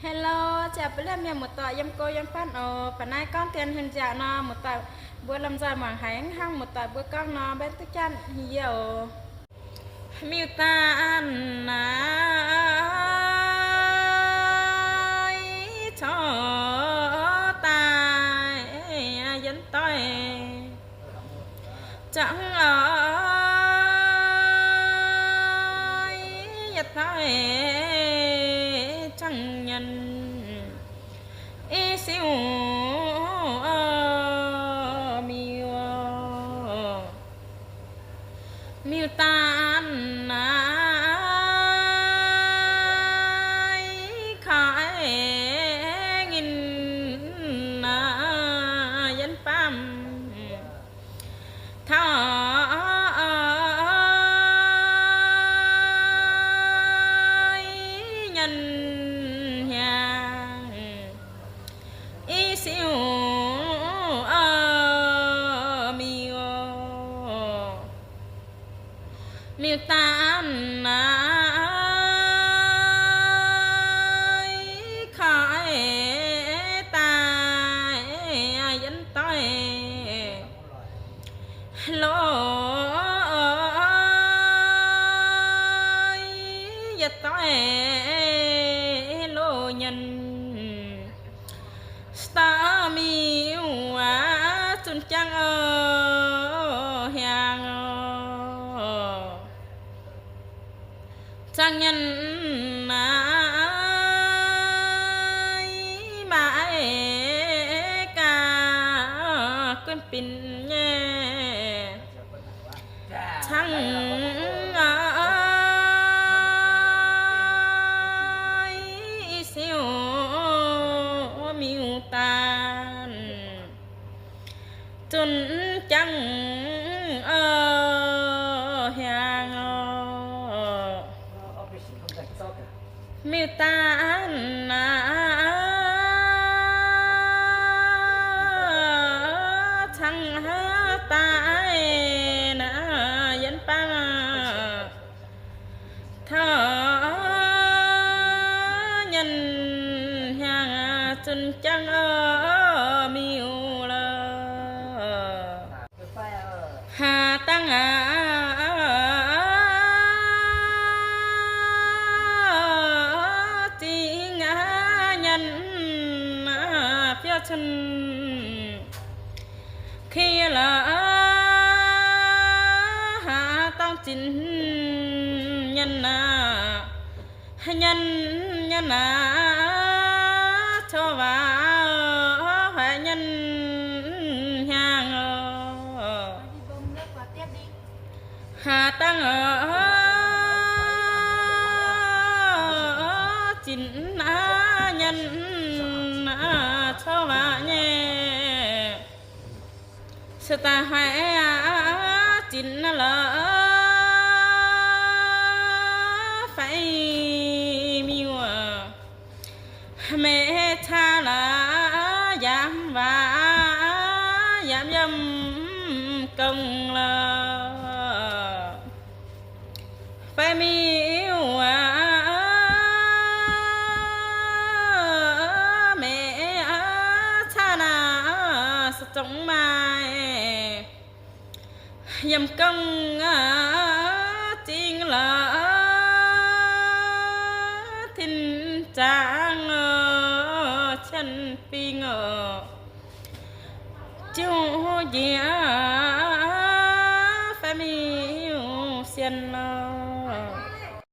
Hello, chào bữa lên một tỏi yam cô yam phát và nay con tiền hình dạng nó một tỏi bữa làm dài mảng háng hăng một tỏi bữa con nó bên tức chân nhiều miêu ta ăn cho tài dân tỏi chẳng nhật tỏi chẳng nhân ý siêu miêu miêu tan khai nghìn dân phàm nhân hàng ý siêu miêu miêu tan khai tài dân tỏi lối giật tỏi lô nhân ta miêu xuân trăng hàng trang nhân mãi cả quên pin nhé chẳng siêu miêu tan chun chẳng hàng miêu tan chẳng tai dân pa thơ nhân hàng chun chẳng miêu lơ hà tăng tiếng nhân phía chân khi là hà tăng chính nhân nhân cho vào phải nhân hàng hà tăng chính nhân cho vào nhé sự ta hãy chính là phải miêu mẹ cha là giảm và giảm dâm công là phải miêu mẹ cha là sống mai dâm công chính là thiên trang chân phi ngờ chú dĩa phải miêu xiên